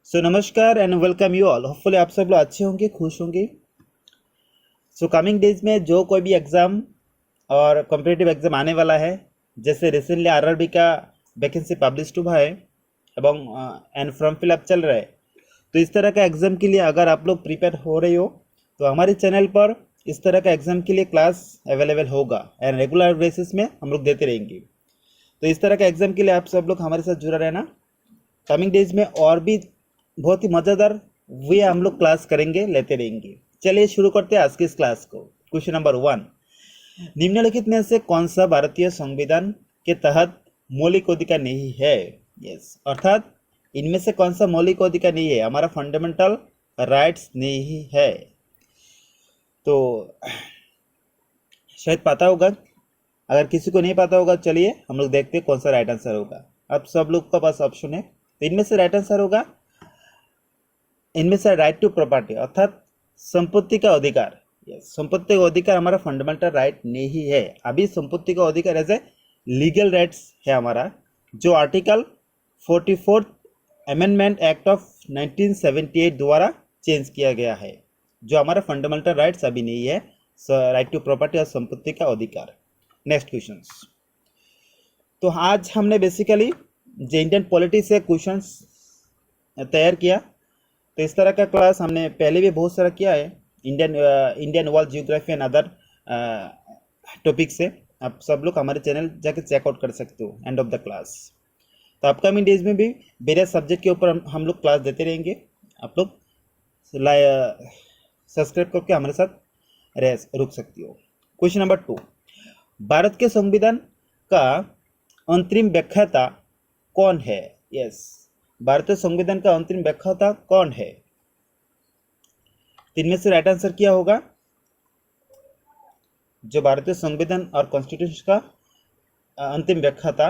सो नमस्कार and welcome you all. Hopefully आप सब लोग अच्छे होंगे, खुश होंगे। सो कमिंग डेज में जो कोई भी एग्ज़ाम और कॉम्पिटिटिव एग्ज़ाम आने वाला है, जैसे रिसेंटली आरआरबी का वैकेंसी पब्लिश हुआ है एवं एंड फॉर्म फिलअप चल रहा है। तो इस तरह का एग्ज़ाम के लिए अगर आप लोग प्रिपेयर हो रहे हो तो हमारे चैनल पर इस तरह का एग्ज़ाम के लिए क्लास अवेलेबल होगा एंड रेगुलर बेसिस में हम लोग देते रहेंगे। तो इस तरह का एग्ज़ाम के लिए आप सब लोग हमारे साथ जुड़ा रहना। कमिंग डेज में और भी बहुत ही मज़ेदार वे हम लोग क्लास करेंगे, लेते रहेंगे। चलिए शुरू करते हैं आज की इस क्लास को। क्वेश्चन नंबर 1, निम्नलिखित में से कौन सा भारतीय संविधान के तहत मौलिक अधिकार नहीं है? यस, अर्थात इनमें से कौन सा मौलिक अधिकार नहीं है, हमारा फंडामेंटल राइट्स नहीं है। तो शायद पता होगा, अगर किसी को नहीं पता होगा चलिए हम लोग देखते हैं कौन सा राइट आंसर होगा। अब सब लोग का पास ऑप्शन है, तो इनमें से राइट आंसर होगा, इनमें से राइट टू प्रॉपर्टी अर्थात संपत्ति का अधिकार। यस, संपत्ति का अधिकार हमारा फंडामेंटल राइट नहीं है। अभी संपत्ति का अधिकार एज ए लीगल राइट्स है हमारा, जो आर्टिकल 44 अमेंडमेंट एक्ट ऑफ 1978 द्वारा चेंज किया गया है, जो हमारा फंडामेंटल राइट्स अभी नहीं है, राइट टू प्रॉपर्टी और संपत्ति का अधिकार। Next question. तो आज हमने बेसिकली जो इंडियन पॉलिटी से क्वेश्चंस तैयार किया। तो इस तरह का क्लास हमने पहले भी बहुत सारा किया है, Indian world geography and other topic से। आप सब लोग हमारे चैनल जाके चेकआउट कर सकते हो एंड ऑफ द क्लास। तो अपकमिंग डेज में भी वेरियस सब्जेक्ट के ऊपर हम लोग क्लास देते रहेंगे। आप लोग सब्सक्राइब करके हमारे साथ रुक सकती हो। क्वेश्चन नंबर 2, भारत के संविधान का अंतरिम व्याख्याता कौन है? यस, भारतीय संविधान का अंतरिम व्याख्याता कौन है? इनमें से राइट आंसर क्या होगा? जो भारतीय संविधान और कॉन्स्टिट्यूशन का अंतिम व्याख्याता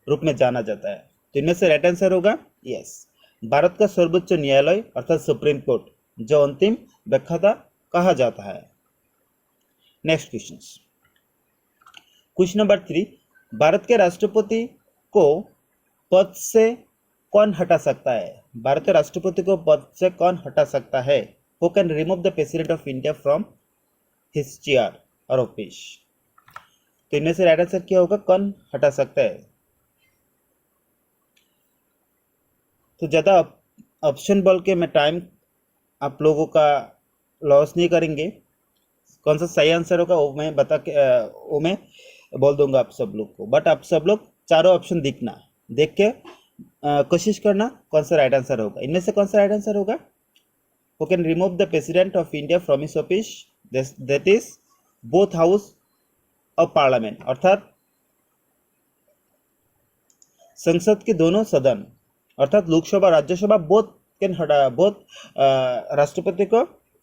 रूप में जाना जाता है, तो इनमें से राइट आंसर होगा यस, भारत का सर्वोच्च न्यायालय अर्थात सुप्रीम कोर्ट, जो अंतिम व्याख्याता कहा जाता है। Next question. Question number 3, Bharat के राष्ट्रपति को पद से कौन हटा सकता है? भारतीय राष्ट्रपति को पद से कौन हटा सकता है? Who can remove the president of India from his chair और ऑफिस? तो इनमें से राइट आंसर क्या होगा, कौन हटा सकता है? तो ज़्यादा ऑप्शन बोल के मैं टाइम आप लोगों का लॉस नहीं करेंगे। कौन सा सही आंसर होगा वो मैं वो मैं बोल दूंगा आप सब लोग को, बट आप सब लोग चारों ऑप्शन देख के कोशिश करना कौन सा राइट आंसर होगा। इनमें से कौन सा राइट आंसर होगा? Who can remove the president of India from his office, that is both house of parliament, अर्थात संसद के दोनों सदन अर्थात लोकसभा राज्यसभा बोथ कैन हटा, बोथ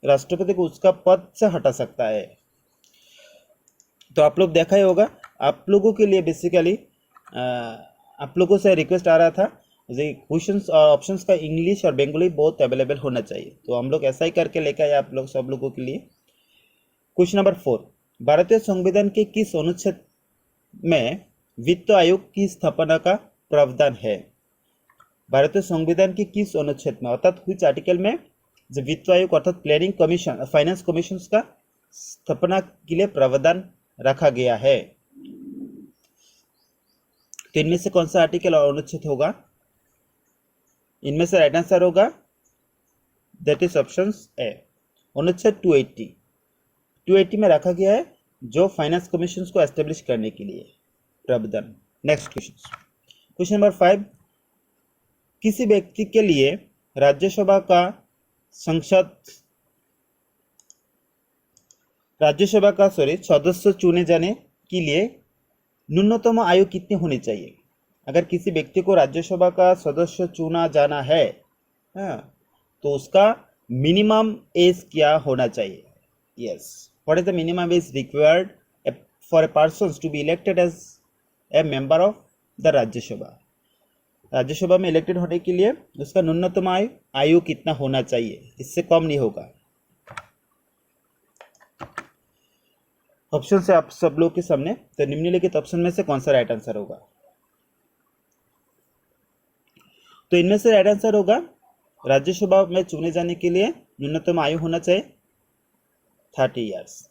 राष्ट्रपति को उसका पद से हटा सकता है। तो आप लोग देखा ही होगा, आप लोगों के लिए बेसिकली आप लोगों से रिक्वेस्ट आ रहा था क्वेश्चंस और ऑप्शंस का इंग्लिश और बंगाली बहुत अवेलेबल होना चाहिए, तो हम लोग ऐसा ही करके लेकर आए आप लोग सब लोगों के लिए। क्वेश्चन नंबर 4, भारतीय संविधान के किस अनुच्छेद में वित्त आयोग की स्थापना का प्रावधान है? भारतीय संविधान के किस अनुच्छेद में अर्थात व्हिच आर्टिकल में जो वित्त आयोग अर्थात प्लानिंग कमीशन फाइनेंस कमीशन का स्थापना के लिए प्रावधान रखा गया है? तो इनमें से कौन सा आर्टिकल और अनुच्छेद होगा? इनमें से राइट आंसर होगा दैट इज ऑप्शन ए, अनुच्छेद 280 में रखा गया है, जो फाइनेंस कमीशन को एस्टेब्लिश करने के लिए प्रावधान। Next question. क्वेश्चन नंबर 5, किसी व्यक्ति के लिए राज्यसभा का सदस्य चुने जाने के लिए न्यूनतम आयु कितनी होनी चाहिए? अगर किसी व्यक्ति को राज्यसभा का सदस्य चुना जाना है, तो उसका मिनिमम एज क्या होना चाहिए? Yes, what is the minimum age required for a person to be elected as a member of the Rajya Sabha? Rajya Sabha में इलेक्टेड होने के लिए उसका न्यूनतम आयु कितना होना चाहिए? इससे कम नहीं होगा। ऑप्शन से आप सब लोग के सामने, तो निम्नलिखित ऑप्शन में से कौन सा राइट आंसर होगा? तो इनमें से राइट आंसर होगा राज्यसभा में चुने जाने के लिए न्यूनतम आयु होना चाहिए 30 ईयर्स,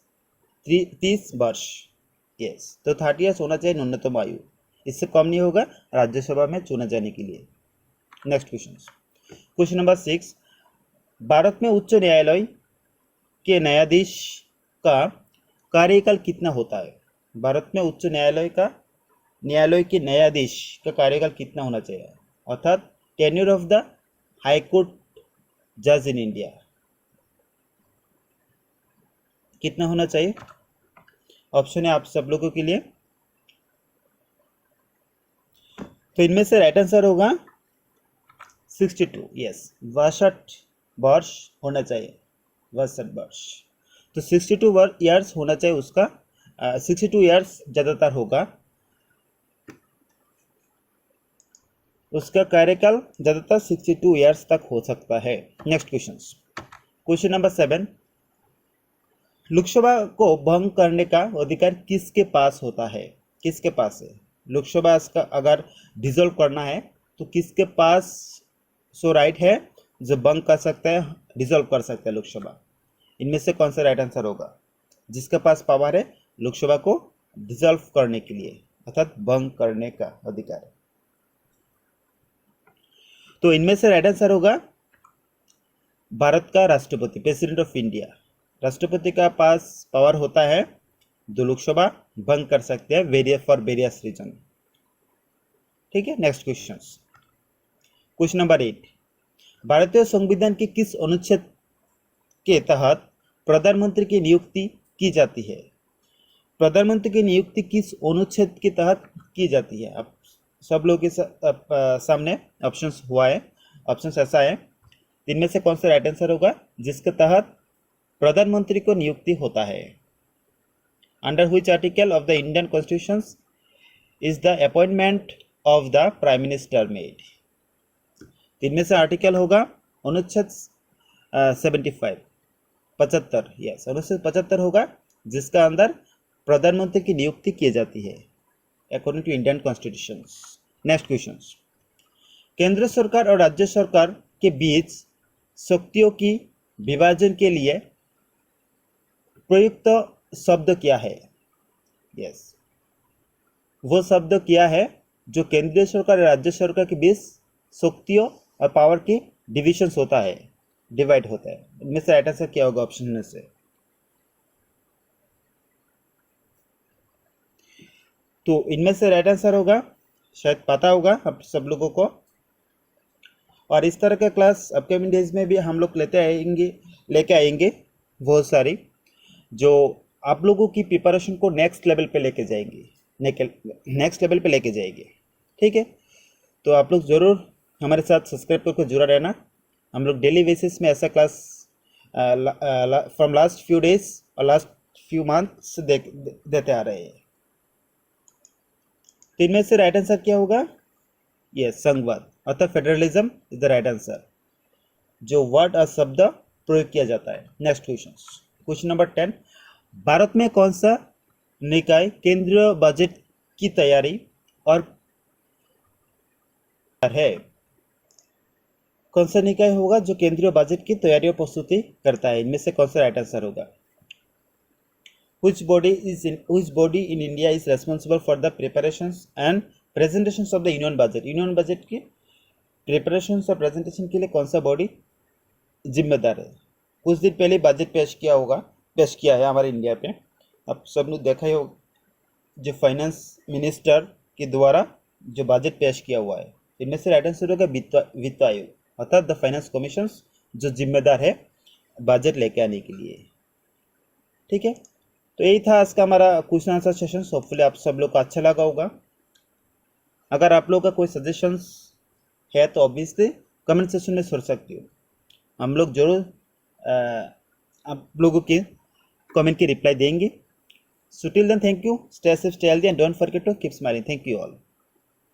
30 वर्ष। यस, तो 30 ईयर्स होना चाहिए न्यूनतम आयु, इससे कम नहीं होगा राज्यसभा में चुने जाने के लिए। नेक्स्ट क्वेश्चन नंबर 6, भारत में उच्च न्यायालय के न्यायाधीश का कार्यकाल कितना होता है? भारत में उच्च न्यायालय के न्यायाधीश का कार्यकाल कितना होना चाहिए, अर्थात tenure of the high court जज इन इंडिया कितना होना चाहिए? ऑप्शन है आप सब लोगों के लिए। तो इनमें से राइट आंसर होगा 62। यस, 62 वर्ष होना चाहिए, 62 वर्ष। तो 62 ईयर्स होना चाहिए उसका, 62 ईयर्स ज़्यादातर होगा, उसका कार्यकाल ज़्यादातर 62 ईयर्स तक हो सकता है। नेक्स्ट क्वेश्चन नंबर 7, लोकसभा को भंग करने का अधिकार किसके पास होता है? किसके पास है लोकसभा का अगर डिसॉल्व करना है तो किसके पास सो राइट है जो भंग कर सकता है, डिसॉल्व कर सकता है लोकसभा? इनमें से कौन सा राइट आंसर होगा जिसके पास पावर है लोकसभा को डिसॉल्व करने के लिए, अर्थात भंग करने का अधिकार? तो इनमें से राइट आंसर होगा भारत का राष्ट्रपति, प्रेसिडेंट ऑफ इंडिया। राष्ट्रपति का पास पावर होता है जो लोकसभा भंग कर सकते हैं फॉर वेरियस रीजन। ठीक है, नेक्स्ट क्वेश्चन नंबर 8, भारतीय संविधान के किस अनुच्छेद के तहत प्रधानमंत्री की नियुक्ति की जाती है? प्रधानमंत्री की नियुक्ति किस अनुच्छेद के तहत की जाती है? अब सब लोगों के सामने ऑप्शंस हुआ है, ऑप्शंस ऐसा है, इनमें से कौन सा राइट आंसर होगा जिसके तहत प्रधानमंत्री को नियुक्ति होता है? Under which article of the Indian constitution is the appointment of the prime minister made? इनमें से आर्टिकल होगा अनुच्छेद 75, 75। यस, अनुच्छेद 75 होगा जिसका अंदर प्रधानमंत्री की नियुक्ति की जाती है according to Indian constitution. Next question, केंद्र सरकार और राज्य सरकार के बीच शक्तियों की विभाजन के लिए प्रयुक्त शब्द क्या है? यस, वो शब्द क्या है जो केंद्रीय सरकार और राज्य सरकार के बीच शक्तियों और पावर की डिविजन होता है, डिवाइड होता है? इनमें से राइट आंसर क्या होगा ऑप्शन में से? तो इनमें से राइट आंसर होगा, शायद पता होगा आप सब लोगों को, और इस तरह का क्लास अपकमिंग डेज में भी हम लोग लेके आएंगे बहुत सारी, जो आप लोगों की प्रिपरेशन को नेक्स्ट लेवल पे लेके जाएंगे। ठीक है, तो आप लोग ज़रूर हमारे साथ सब्सक्राइब करके जुड़ा रहना। हम लोग डेली बेसिस में ऐसा class from last few days और लास्ट फ्यू मंथ्स देते आ रहे हैं। तो इनमें से राइट आंसर क्या होगा? यस, संघवाद अर्थात federalism is the right answer, जो वर्ड और शब्द प्रयोग किया जाता है। नेक्स्ट क्वेश्चन नंबर 10, भारत में कौन सा निकाय केंद्रीय बजट की तैयारी और है? कौन सा निकाय होगा जो केंद्रीय बजट की तैयारी और प्रस्तुति करता है? इनमें से कौन सा राइट आंसर होगा? Which body in India is responsible for the preparations and presentations of the union budget? Union budget की प्रिपरेशंस और प्रेजेंटेशन के लिए कौन सा बॉडी जिम्मेदार है? कुछ दिन पहले बजट पेश किया है हमारे इंडिया पे, आप सब ने देखा ही होगा, जो फाइनेंस मिनिस्टर के द्वारा जो बजट पेश किया हुआ है। इनमें से राइट आंसर होगा वित्त आयोग अर्थात द फाइनेंस कमीशन, जो जिम्मेदार है बजट लेके आने के लिए। ठीक है, तो यही था आज का हमारा क्वेश्चन आंसर सेशन। होपफुली आप सब लोग को अच्छा लगा होगा। अगर आप लोगों का कोई सजेशंस है तो ऑब्वियसली कमेंट सेक्शन में छोड़ सकते हो, हम लोग जरूर आप लोगों के कमेंट की रिप्लाई देंगे। So till then, thank you, stay safe, stay healthy and don't forget to keep smiling. Thank you all.